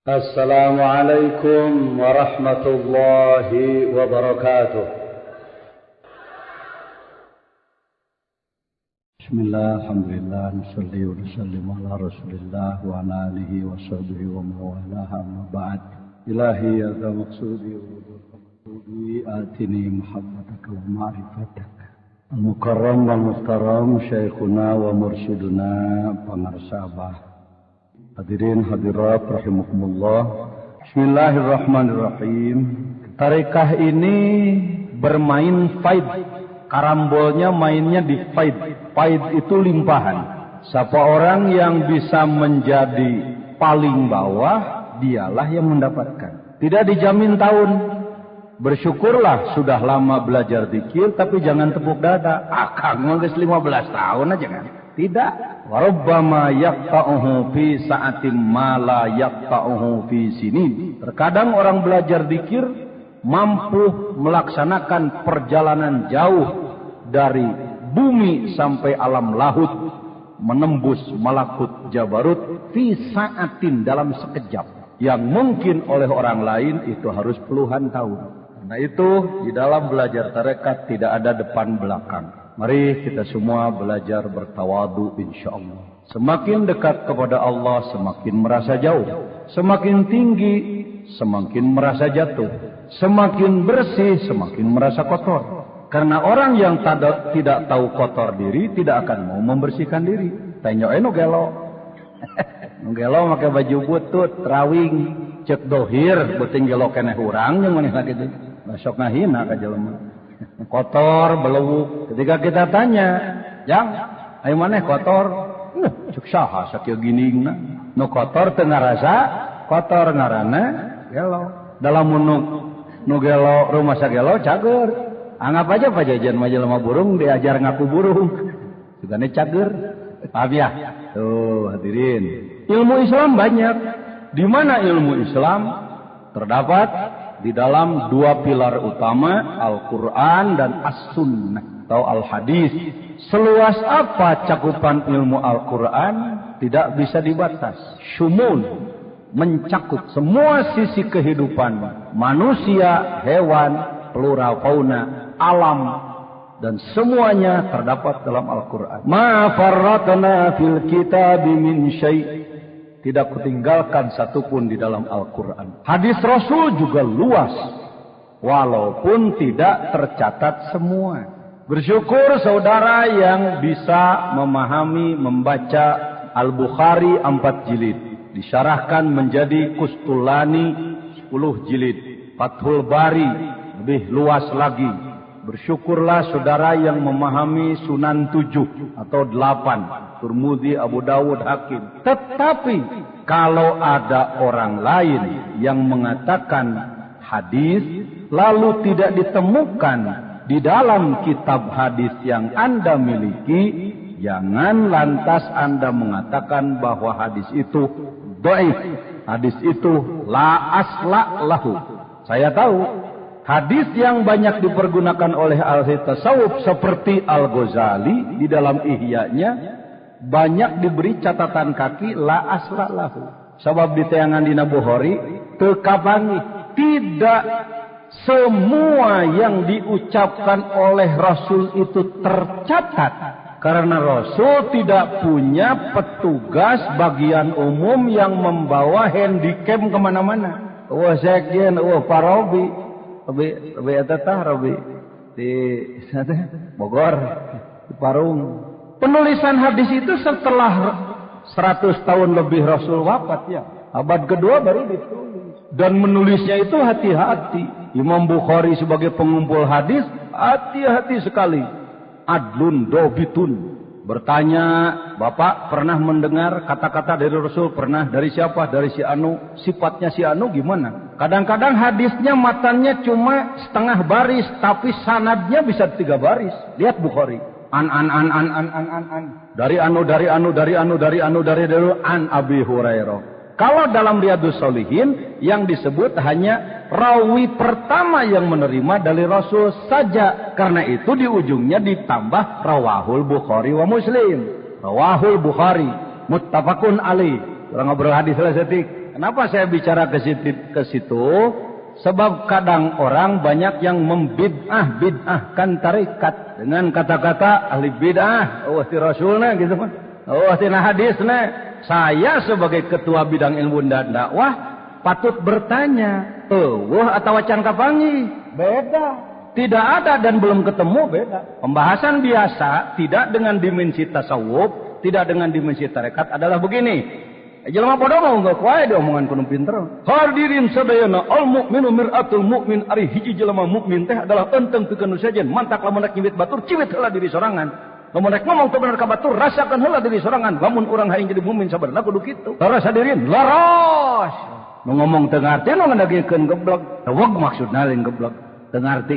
السلام عليكم ورحمة الله وبركاته. بسم الله الحمد لله نصلي ونسلم على رسول الله وعلى آله وصحبه ومن والاه أما بعد. إلهي يا ذا مقصودي ومقصودي آتني محبتك ومعرفتك المكرم والمحترم شيخنا ومرشدنا pengarsabah. Hadirin hadirat rahimakumullah. Bismillahirrahmanirrahim. Tarekah ini bermain faid. Karambolnya mainnya di faid. Faid itu limpahan. Siapa orang yang bisa menjadi paling bawah, dialah yang mendapatkan. Tidak dijamin tahun. Bersyukurlah sudah lama belajar dzikir, tapi jangan tepuk dada. Akang ngelis 15 tahun aja kan. Tidak. Warabbama yaqta'uhu fi sa'atin ma la yaqta'uhu fi sinin. Terkadang orang belajar dzikir mampu melaksanakan perjalanan jauh dari bumi sampai alam lahut, menembus malakut jabarut fi sa'atin dalam sekejap, yang mungkin oleh orang lain itu harus puluhan tahun. Karena itu di dalam belajar tarekat tidak ada depan belakang. Mari kita semua belajar bertawadu insyaallah. Semakin dekat kepada Allah semakin merasa jauh. Semakin tinggi semakin merasa jatuh. Semakin bersih semakin merasa kotor. Karena orang yang tidak tahu kotor diri tidak akan mau membersihkan diri. Tanyoke nu gelo. Nu gelo make baju butut, rawing, cek dohir, beuting gelo keneh urang jeung manehna kitu. Besok ngahina ka jelema. Kotor, belewuk. Ketika kita tanya, "Yang, ayo maneh kotor?" Cuk saha sakieu giningna. Nu kotor teu ngarasa, kotor ngaranna gelo. Dalam nu gelo rumah sagelo cager. Anggap aja pajajan mah jelema burung diajar ngaku burung. Sugane cager. Paham ya? Tuh, hadirin. Ilmu Islam banyak. Di mana ilmu Islam terdapat? Di dalam dua pilar utama, Al-Quran dan As-Sunnah atau Al-Hadis. Seluas apa cakupan ilmu Al-Quran tidak bisa dibatas. Syumul, mencakup semua sisi kehidupan manusia, hewan, plural fauna, alam, dan semuanya terdapat dalam Al-Quran. Ma farratna fil kitabi min syai'. Tidak kutinggalkan satupun di dalam Al-Quran. Hadis Rasul juga luas. Walaupun tidak tercatat semua. Bersyukur saudara yang bisa memahami, membaca Al-Bukhari 4 jilid. Disyarahkan menjadi Kustulani 10 jilid. Fathul Bari lebih luas lagi. Bersyukurlah saudara yang memahami Sunan 7 atau 8. Turmudi, Abu Dawud, Hakim. Tetapi kalau ada orang lain yang mengatakan hadis lalu tidak ditemukan di dalam kitab hadis yang Anda miliki, jangan lantas Anda mengatakan bahwa hadis itu dhaif. Hadis itu la asla lahu. Saya tahu hadis yang banyak dipergunakan oleh ahli tasawuf seperti Al-Ghazali di dalam Ihya-nya banyak diberi catatan kaki la asla lahu. Sebab di tayangan dina Bukhari teu kabangi. Tidak semua yang diucapkan oleh Rasul itu tercatat. Karena Rasul tidak punya petugas bagian umum yang membawa handycam kemana-mana. Wah sekjen, wah parobi. Robi eta tah Robi di sana Bogor di Parung. Penulisan hadis itu setelah 100 tahun lebih Rasul wafat ya. Abad kedua baru ditulis. Dan menulisnya itu hati-hati. Imam Bukhari sebagai pengumpul hadis hati-hati sekali. Adlun dobitun. Bertanya, Bapak pernah mendengar kata-kata dari Rasul? Pernah. Dari siapa? Dari si Anu. Sifatnya si Anu gimana? Kadang-kadang hadisnya matanya cuma setengah baris, tapi sanadnya bisa 3 baris. Lihat Bukhari. An. Dari Anu, an Abi Hurairah. Kalau dalam Riyadhus Shalihin yang disebut hanya rawi pertama yang menerima dari Rasul saja. Karena itu di ujungnya ditambah rawahul Bukhari wa Muslim. Rawahul Bukhari muttafaqun alaih. Orang ngobrol hadis lah setik. Kenapa saya bicara ke situ? Sebab kadang orang banyak yang bid'ahkan tarekat dengan kata-kata ahli bid'ah, ti rasulna gitu kan. Tina hadisna. Saya sebagai ketua bidang ilmu dan dakwah patut bertanya, atau can kapangi? Beda. Tidak ada dan belum ketemu, beda. Pembahasan biasa tidak dengan dimensi tasawuf, tidak dengan dimensi tarekat adalah begini. Jelema bodoh mau enggak kuat diomongan kudu pinter. Hadirin sadayana, al mukminu mir'atul mukmin, ari hiji jelema mukmin teh adalah enteng pikeun sajen. Mantak lamun rek nyibit batur, ciwit heula diri sorangan. Lamun rek ngomong teu bener ka batur, rasakeun heula diri sorangan. Lamun urang hayang jadi mukmin sabarna kudu kitu. Leres hadirin, leres. Nu ngomong teu ngarti nu ngadagikeun geblek. Teweg maksudna lain geblek. Teu ngarti.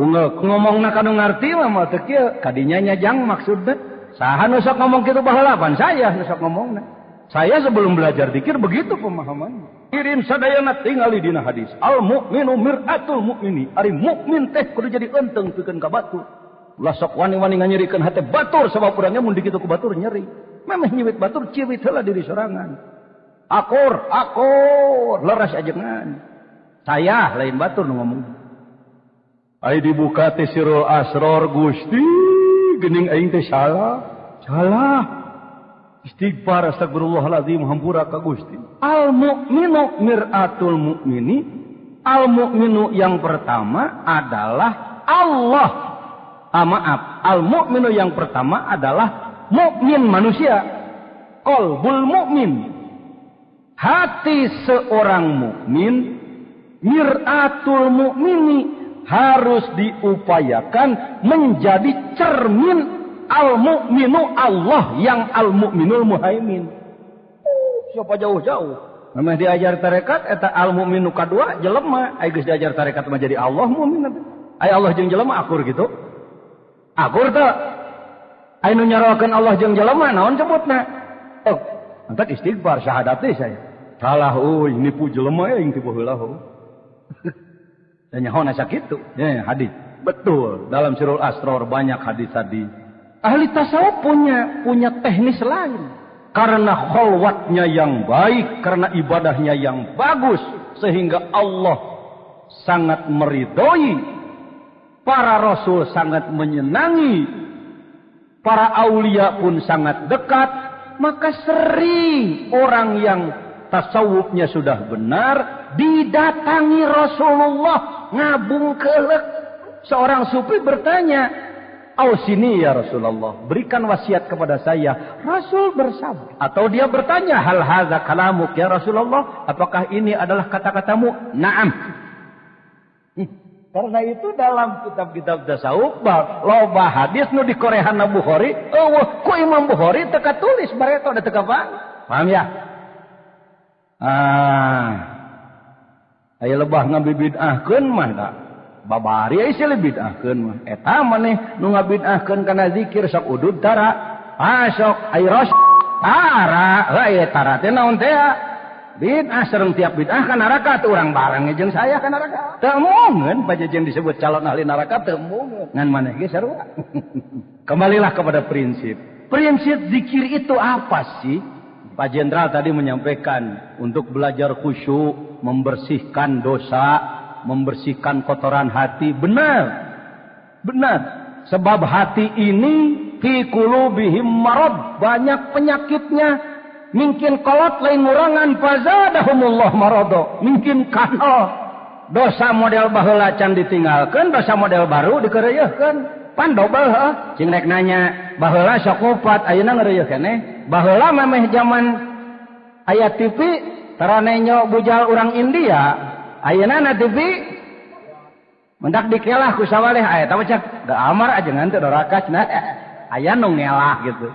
Unggal ngomongna kanu ngarti mah teu kieu, kadinya nyajang maksudna. Saha nu sok ngomong kitu baheula pan saya nu sok ngomongna. Saya sebelum belajar zikir begitu pemahamannya. Kirim sadayana tingali dina hadis. Al mukminu mir'atul mukmini. Ari mukmin teh kudu jadi enteng pikeun ka batur. Ulah sok wani-wani nganyerikeun hate batur sabab urangnya mun dikitu ku batur nyeri. Memeh nyiwit batur ciwit heula diri sorangan. Akur, leres ajengan. Saya lain batur nu ngomong. Ai dibuka teh Sirul Asror Gusti, geuning aing teh salah. Istighfar astagfirullahaladzim hampura ka Gusti. Al mukminu mir'atul mukmini. Al mukminu yang pertama adalah Allah. Maaf, al mukminu yang pertama adalah mukmin manusia. Qalbul mukmin. Hati seorang mukmin, mir'atul mukmini, harus diupayakan menjadi cermin al-mu'minu Allah yang al-mu'minul muhaimin. Siapa jauh-jauh. Memang diajar tarekat eta al-mu'minu kadua jelema. Ai geus diajar tarekat mah jadi Allah mu'min. Ai Allah jeung jelema akur gitu. Akur teu. Ai nu nyaroakeun Allah jeung jelema naon sebutna? Antak istighfar syahadat teh saya. Salah nipu jelema aing tipu heula Dan nyaho asa kitu. Ya hadis. Betul, dalam Sirul Asror banyak hadis-hadis. Ahli tasawuf punya teknis lain. Karena kholwatnya yang baik, karena ibadahnya yang bagus, sehingga Allah sangat meridhoi, para rasul sangat menyenangi, para aulia pun sangat dekat, maka sering orang yang tasawufnya sudah benar didatangi Rasulullah ngabung kelek. Seorang sufi bertanya, "Ausini ya Rasulullah, berikan wasiat kepada saya." Rasul bersabda, atau dia bertanya, "Hal hadza kalamuk ya Rasulullah? Apakah ini adalah kata-katamu?" "Na'am." Karena itu dalam kitab-kitab tasawuf loba hadis nu di Koreana Bukhari, ku Imam Bukhari teka tulis bareto da teka paham ya? Aya lebah ngabibidahkeun mah da. Babari aya sih bid'ahkeun mah. Eta maneh nu ngabid'ahkeun kana zikir sok udud tara. Sok ai ros tara. Aya tara teh naon teh? Bid'ah sareng tiap bid'ah ka neraka teh urang bareng jeung saya ka neraka. Teu mungkin pajajen disebut calon ahli neraka teu mungkin. Ngan maneh ge sarua. Kembalilah kepada prinsip. Prinsip zikir itu apa sih? Pak Jenderal tadi menyampaikan untuk belajar khusyuk, membersihkan dosa, membersihkan kotoran hati. Benar. Sebab hati ini fi qulubihim marad, banyak penyakitnya. Mungkin kolot lain ngurangan fazadahumullah marado. Mungkin kanal dosa model baheula can ditinggalkeun, dosa model baru dikereuyeuskeun. Pan dobel heuh. Cing rek nanya, baheula sok ngupat, ayeuna ngeureuyeuh keneh. Baheula memeh zaman aya TV taraneño bujal urang India. Ayeuna na TV mendak dikelah ku sawaleh aya tah cak da amar ajengan teh dorakasna. Aya nu ngelah gitu.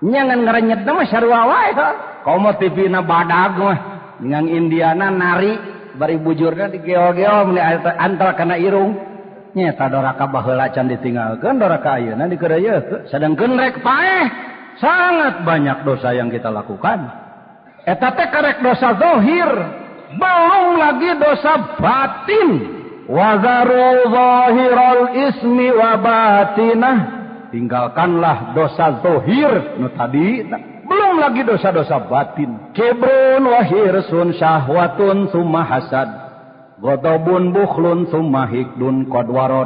Nya ngan ngarenyetna mah sarua wae heuh. Komo TV-na badag mah ngan Indiana nari bari bujurna digeo-geo mun antar kana irung. Nya ta doraka baheula can ditinggalkeun, doraka ayeuna dikereuyeuskeun. Sadengkeun rek paeh sangat banyak dosa yang kita lakukan. Eta teh karek dosa zahir, belum lagi dosa batin. Wazaru zahiral ismi wa batinah. Tinggalkanlah dosa zahir nu tadi, belum belum lagi dosa-dosa batin. Kibrun wa hirsun syahwatun summa hasad. Ghadabun bukhlun summa hikdun qad warad.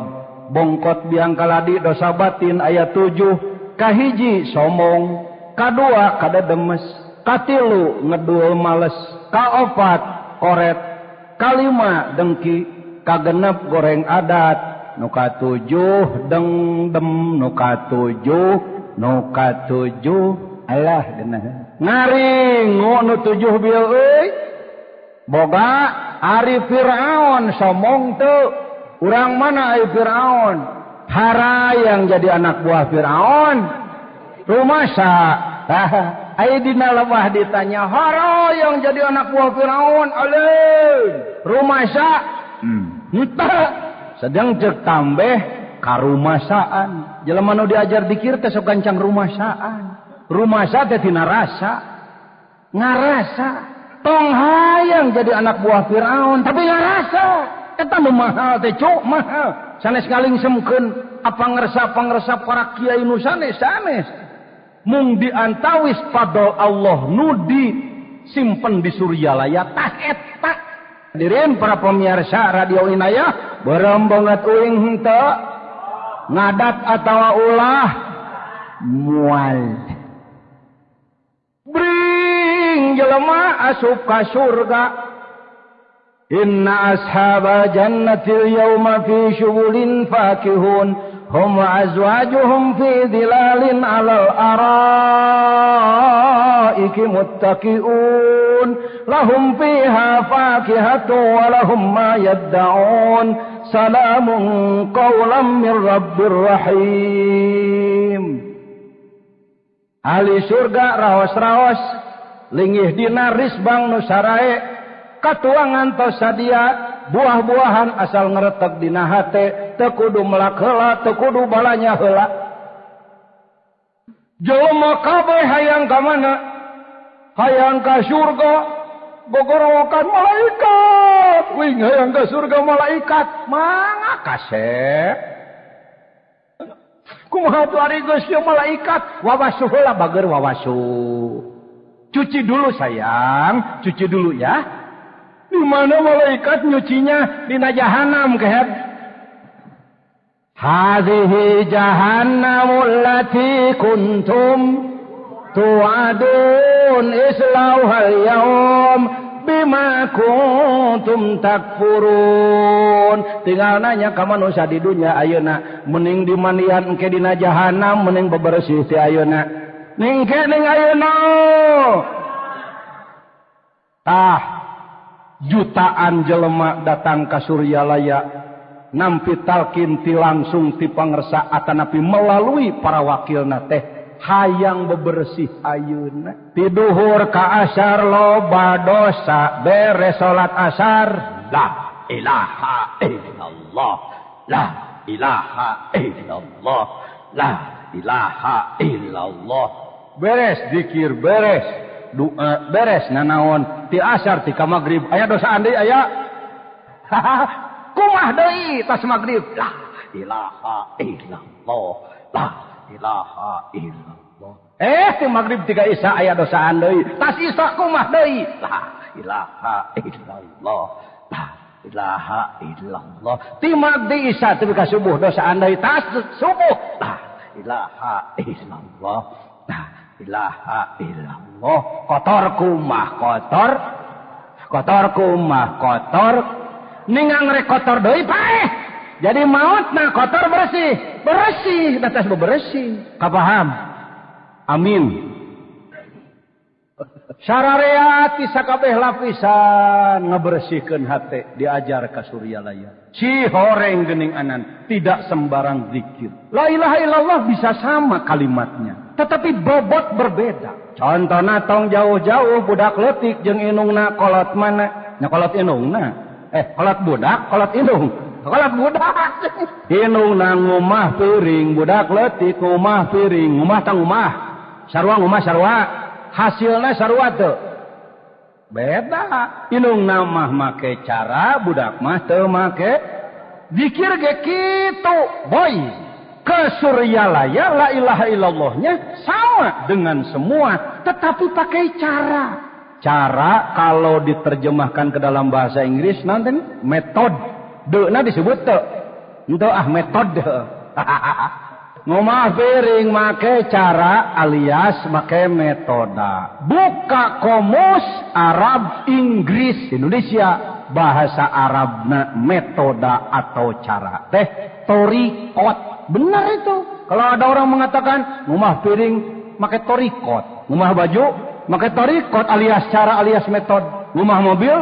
Bongkot biang kaladi dosa batin ayat 7. Kahiji somong, kadua kada demes, katilu ngedul males, kaopat koret, kalima dengki, kagenep goreng adat, nuka 7 dengdem, nuka 7 alah genah ngaring nu 7 bil euy boga ari Firaun somong teu urang mana ai Firaun hara yang jadi anak buah Firaun rumasa ai dina lebah ditanya hara yang jadi anak buah Firaun aleun rumasa henteu sedang cek tambeh karumasaan jelema nu diajar dikir teh sok gancang rumasaan rumasa teh tina rasa ngarasa tong hayang jadi anak buah Firaun tapi ngarasa eta nu mahal teh cuk mahal sanes ngalingsemkeun apa ngeresap para kiai nu sanes mung diantawis padol Allah nu disimpen di Suryalaya tah eta hadirin para pemirsa radio Inayah beureum banget uing henteu ngadat atawa ulah mual bring jelema asup ka surga inna ashabal jannatil yawma fi syughulin fakihun hum wa azwajuhum fi dhilalin alal araiki muttaqiun lahum fiha fakihatun wa lahum ma yadda'un salamun qawlam min rabbir rahim. Ahli surga raos-raos linggih dina risbang nu sarae katuangan tos sadia buah-buahan asal ngretek dina hate teu kudu melak heula teu kudu balanya heula. Jelema kabeh hayang ka mana? Hayang ka surga. Gogorokan malaikat wing hayang ka surga malaikat mangga kasep kumaha tuh ari geus ieu malaikat wawasuh heula bager wawasuh cuci dulu sayang cuci dulu ya di mana malaikat nyucinya dina jahanam kehet hadhihi jahannamul lati kuntum tu'adun islauhal yaum bima kuntum takfurun tinggal nanya ka manusia di dunia ayeuna mending dimandian engke dina jahanam mending bebersih ti ayeuna ning ke ning ayeuna tah jutaan jelema datang ka Suryalaya nampi talkin ti langsung ti pangersa atanapi melalui para wakilna teh hayang bebersih ayeuna ti duhur ka asar loba dosa beres salat asar la ilaha illallah la ilaha illallah la ilaha illallah beres zikir beres doa beres nanaon ti asar ti ka magrib aya dosaan deui aya kumah deui tas magrib la ilaha illallah la ilaha illallah ti magrib tiga isya aya dosaan deui tas isya kumah deui la ilaha illallah la ilaha illallah ti magdi isya tapi ka subuh dosaan deui tas subuh la ilaha illallah la ilaha illallah kotor kumah kotor ningang rek kotor deui paeh jadi mautna kotor bersih datas bebersih kapaham amin sararea ti sakabeh lapisan ngabersihkeun hate diajar ka Suryalaya ci horeng geuning anan tidak sembarang zikir la ilaha illallah bisa sama kalimatnya tetapi bobot berbeda contohna tong jauh-jauh budak leutik jeung inungna kolot mana nya kolot inungna kolot budak kolot inung kolot budak inungna ngumah piring budak leutik ngumah piring ngumah tang ngumah sarua hasilna sarua teu beda inungna mah make cara budak mah teu make zikir ge kitu boy Ke Suryalaya la ilaha illallahnya sama dengan semua, tetapi pakai cara. Cara kalau diterjemahkan ke dalam bahasa Inggris nanti metode. Deuna disebut teu. Henteu metode. Ngomah piring make cara alias make metoda. Buka komus Arab Inggris Indonesia bahasa Arabna metoda atau cara. Teh torikot. Benar itu. Kalau ada orang mengatakan ngomah piring make torikot, ngomah baju make torikot alias cara alias metode, ngomah mobil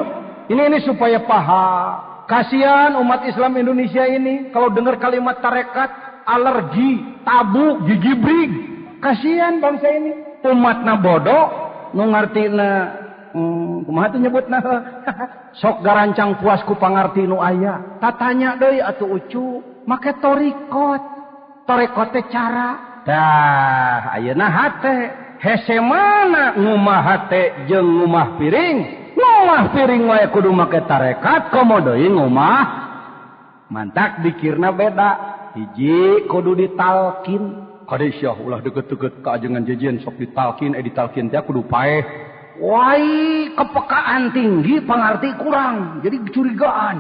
ini supaya paham. Kasihan umat Islam Indonesia ini kalau dengar kalimat tarekat alergi, tabu, gigi brig. Kasihan bangsa ini. Umatna bodoh, nu ngartina kumaha teh nyebutna sok garancang puas ku pangarti nu aya. Tatanya deui atuh ucu, make torikot. Torikot teh cara. Dah, ayeuna hate hese mana ngumah hate jeung ngumah piring. Ngumah piring wae kudu make tarekat, komo deui ngumah. Mantak dikirna beda. Hiji kudu ditalkin. Kadeusyah ulah deukeut-deukeut ka ajengan jejeun sok ditalkin, ditalkin teh kudu paeh. Wai kepekaan tinggi, pangarti kurang. Jadi kecurigaan.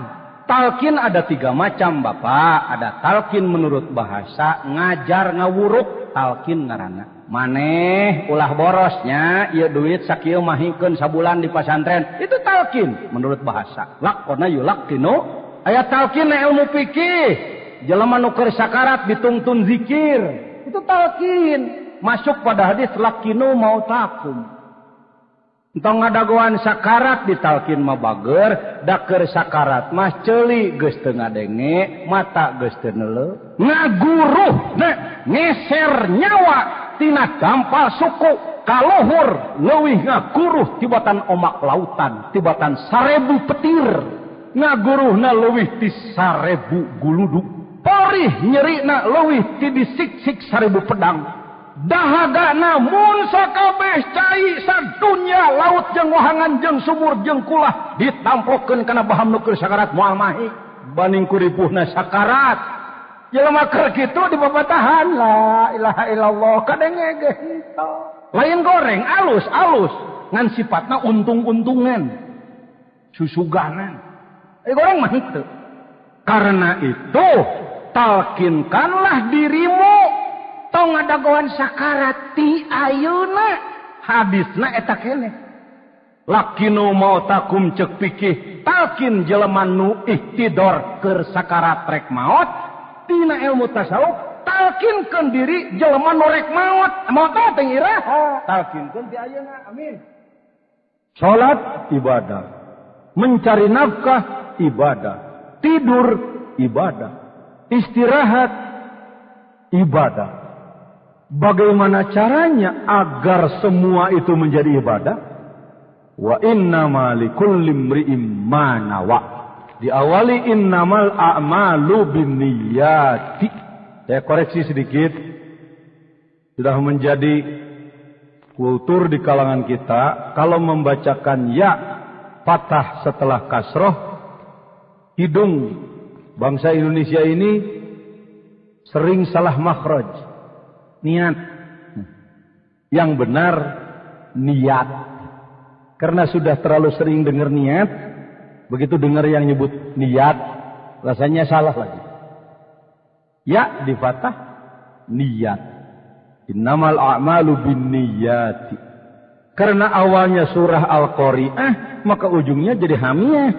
Talkin ada 3 macam Bapak. Ada talkin menurut bahasa, ngajar ngawuruk, talkin ngaranna. Maneh ulah borosnya, ieu duit sakieu mahikeun sabulan di pasantren. Itu talkin menurut bahasa. Lakona yulakkinu. Aya talkin ilmu fikih. Jelema nu keur sakarat ditungtun zikir. Itu talkin. Masuk pada hadis lakinu mautakum. Entong ngadagoan sakarat ditalkin mah bager, da keur sakarat mah ceuli geus teu ngadenge, mata geus teu neuleuh. Ngaguruh ngeser nyawa tina dampal suku kaluhur leuwih ngaguruh tibatan omak lautan, tibatan 1000 petir. Ngaguruhna leuwih ti 1000 guludug. Perih nyerina leuwih ti disik-sik 1000 pedang. Dahaga namun sakabeh cai sadunya laut jeung wahangan jeung sumur jeung kulah ditamplokeun kana baham nu keur sakarat moal mahi baning ku ripuhna sakarat. Jelema keur kitu di babatahan la ilaha illallah kadenge ge henteu. Lain goreng alus-alus ngan sifatna untung-untungan susuganan. Goreng mah henteu. Karena itu talkinkanlah dirimu tong ngadagoan sakarat ti ayeuna hadisna eta keneh. Lakinu mautakum cek pikih talkin jelema nu ihtidor keur sakarat rek maot tina ilmu tasawuf talkinkeun diri jelema nu rek maot. Maot teh iraha talkinkeun ti ayeuna. Amin. Salat ibadah, mencari nafkah ibadah, tidur ibadah, istirahat ibadah. Bagaimana caranya agar semua itu menjadi ibadah? Wa innama likulli imri'in ma nawa. Diawali innamal a'malu binniyati. Saya koreksi sedikit. Sudah menjadi kultur di kalangan kita kalau membacakan ya fathah setelah kasroh, hidung bangsa Indonesia ini sering salah makhraj. Niat. Yang benar niat. Karena sudah terlalu sering dengar niat, begitu dengar yang nyebut niat, rasanya salah lagi. Ya di fathah niat. Innamal a'malu binniyati. Karena awalnya surah Al-Qari'ah, maka ujungnya jadi hamiyah.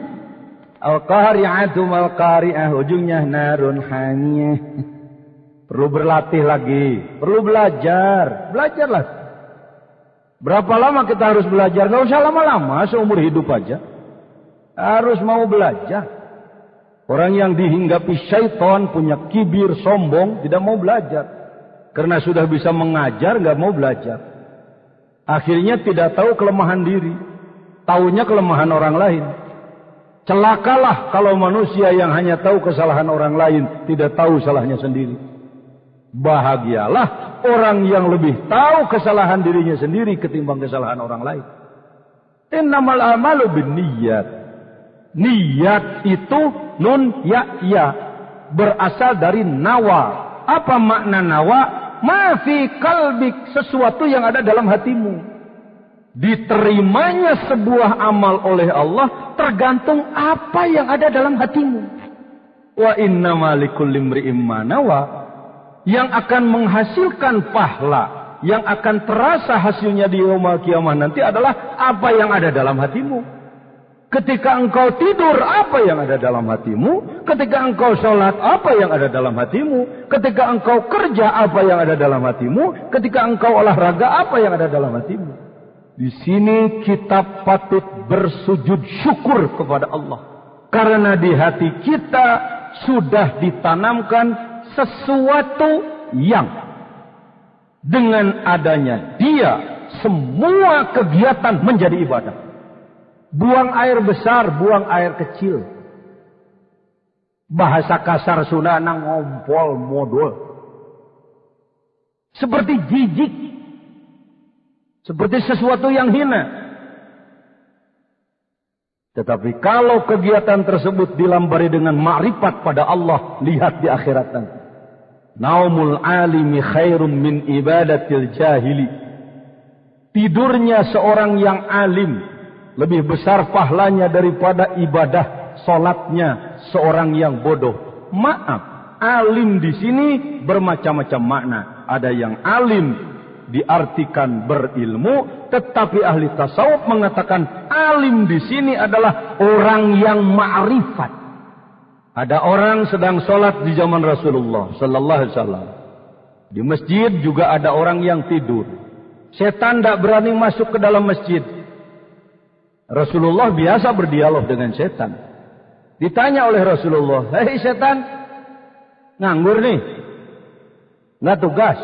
Al-Qari'atu mal-Qari'ah, ujungnya narun hamiyah. Perlu berlatih lagi, perlu belajar. Belajarlah. Berapa lama kita harus belajar? Gak usah lama-lama, seumur hidup aja. Harus mau belajar. Orang yang dihinggapi syaitan, punya kibir, sombong, tidak mau belajar. Karena sudah bisa mengajar, gak mau belajar. Akhirnya tidak tahu kelemahan diri. Taunya kelemahan orang lain. Celakalah kalau manusia yang hanya tahu kesalahan orang lain, tidak tahu salahnya sendiri. Bahagialah orang yang lebih tahu kesalahan dirinya sendiri ketimbang kesalahan orang lain. Innamal a'malu binniyat. Niat itu nun ya berasal dari nawa. Apa makna nawa? Ma fi qalbik, sesuatu yang ada dalam hatimu. Diterimanya sebuah amal oleh Allah tergantung apa yang ada dalam hatimu. Wa innama likulli imri'in ma nawa, yang akan menghasilkan pahala, yang akan terasa hasilnya di yaumul kiamah nanti adalah apa yang ada dalam hatimu. Ketika engkau tidur, apa yang ada dalam hatimu? Ketika engkau sholat, apa yang ada dalam hatimu? Ketika engkau kerja, apa yang ada dalam hatimu? Ketika engkau olahraga, apa yang ada dalam hatimu? Di sini kita patut bersujud syukur kepada Allah. Karena di hati kita sudah ditanamkan sesuatu yang dengan adanya dia, semua kegiatan menjadi ibadah. Buang air besar, buang air kecil. Bahasa kasar Sunda nang ngompol modul. Seperti jijik. Seperti sesuatu yang hina. Tetapi kalau kegiatan tersebut dilambari dengan ma'rifat pada Allah, lihat di akhirat nanti. Naumul alimi khairum min ibadatil jahili. Tidurnya seorang yang alim lebih besar pahalanya daripada ibadah solatnya seorang yang bodoh. Maaf, alim di sini bermacam-macam makna. Ada yang alim diartikan berilmu, tetapi ahli tasawuf mengatakan alim di sini adalah orang yang ma'rifat. Ada orang sedang solat di zaman Rasulullah Sallallahu Alaihi Wasallam. Di masjid juga ada orang yang tidur. Setan tidak berani masuk ke dalam masjid. Rasulullah biasa berdialog dengan setan. Ditanya oleh Rasulullah, hei setan, nganggur nih, nggak tugas?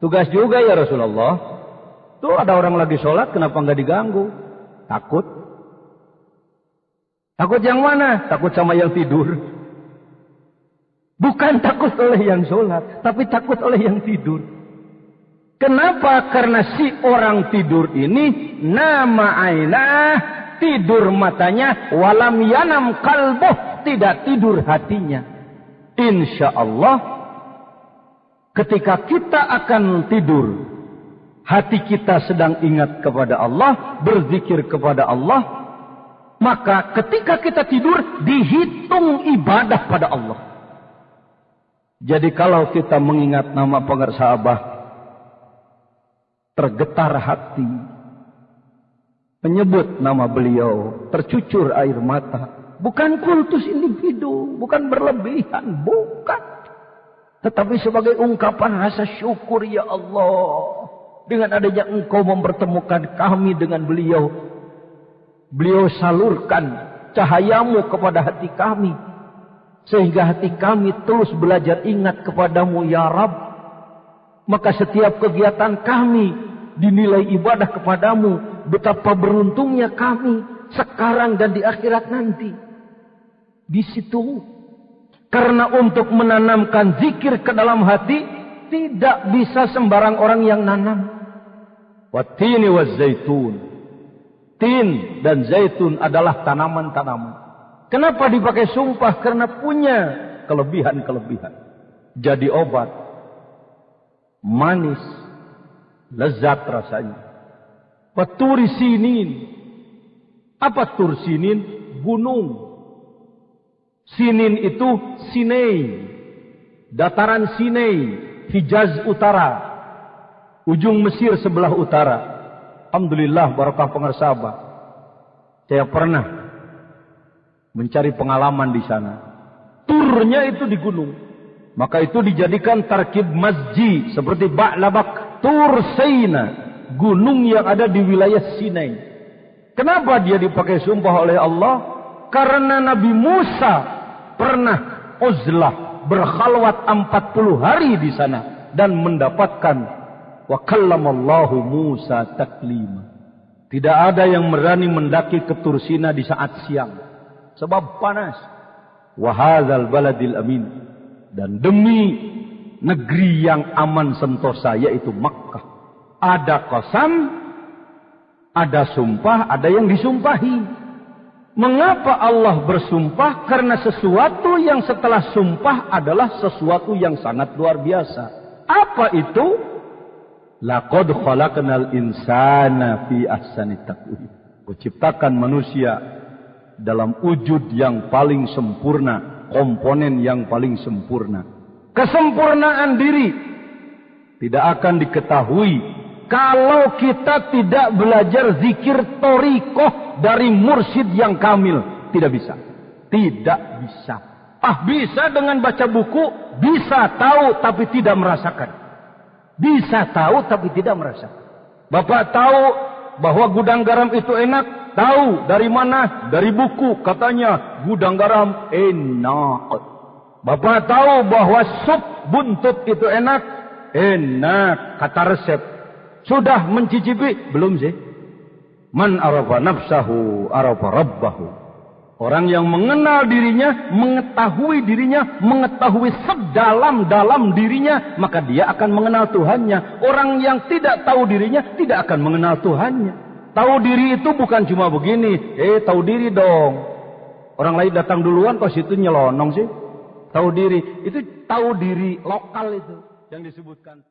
Tugas juga ya Rasulullah. Tuh ada orang lagi sholat, kenapa nggak diganggu? Takut. Takut yang mana? Takut sama yang tidur. Bukan takut oleh yang sholat, tapi takut oleh yang tidur. Kenapa? Karena si orang tidur ini nama ainah, tidur matanya, walam yanam kalbuh, tidak tidur hatinya. Insya Allah ketika kita akan tidur, hati kita sedang ingat kepada Allah, berzikir kepada Allah, maka ketika kita tidur dihitung ibadah pada Allah. Jadi kalau kita mengingat nama pengersahabah, tergetar hati, menyebut nama beliau, tercucur air mata. Bukan kultus individu, bukan berlebihan, bukan. Tetapi sebagai ungkapan rasa syukur, ya Allah, dengan adanya Engkau mempertemukan kami dengan beliau. Beliau salurkan cahayamu kepada hati kami, sehingga hati kami terus belajar ingat kepadamu, ya Rabb. Maka setiap kegiatan kami dinilai ibadah kepadamu. Betapa beruntungnya kami sekarang dan di akhirat nanti. Di situ. Karena untuk menanamkan zikir ke dalam hati, tidak bisa sembarang orang yang nanam. Wattini wazzaitun. Tin dan zaitun adalah tanaman-tanaman. Kenapa dipakai sumpah? Karena punya kelebihan-kelebihan. Jadi obat. Manis, lezat rasanya. Waturi sinin. Apa tur sinin? Gunung. Sinin itu Sinai, dataran Sinai, Hijaz utara, ujung Mesir sebelah utara. Alhamdulillah, barakah pengersabah. Saya pernah mencari pengalaman di sana. Turnya itu di gunung. Maka itu dijadikan tarkib masjid seperti Ba'labak, Tur Saina, gunung yang ada di wilayah Sinai. Kenapa dia dipakai sumpah oleh Allah? Karena Nabi Musa pernah uzlah berkhalwat 40 hari di sana dan mendapatkan wa kallamallahu Musa taklima. Tidak ada yang berani mendaki ke Tur Sina di saat siang sebab panas. Wa hadzal baladil amin. Dan demi negeri yang aman sentosa, yaitu Makkah. Ada qasam, ada sumpah, ada yang disumpahi. Mengapa Allah bersumpah? Karena sesuatu yang setelah sumpah adalah sesuatu yang sangat luar biasa. Apa itu? Laqad khalaqnal insana fi ahsani taqwim. Kuciptakan manusia dalam wujud yang paling sempurna, komponen yang paling sempurna. Kesempurnaan diri tidak akan diketahui kalau kita tidak belajar zikir thariqah dari mursyid yang kamil. Tidak bisa. Tidak bisa. Bisa dengan baca buku, bisa tahu tapi tidak merasakan. Bisa tahu tapi tidak merasakan. Bapak tahu bahwa gudang garam itu enak? Tahu. Dari mana? Dari buku. Katanya gudang garam enak. Bapak tahu bahwa sup buntut itu enak? Enak. Kata resep. Sudah mencicipi? Belum sih. Man arafa nafsahu arafa rabbahu. Orang yang mengenal dirinya, mengetahui sedalam-dalam dirinya, maka dia akan mengenal Tuhannya. Orang yang tidak tahu dirinya, tidak akan mengenal Tuhannya. Tahu diri itu bukan cuma begini. Tahu diri dong. Orang lain datang duluan, kok situ nyelonong sih? Tahu diri. Itu tahu diri lokal itu. Yang disebutkan.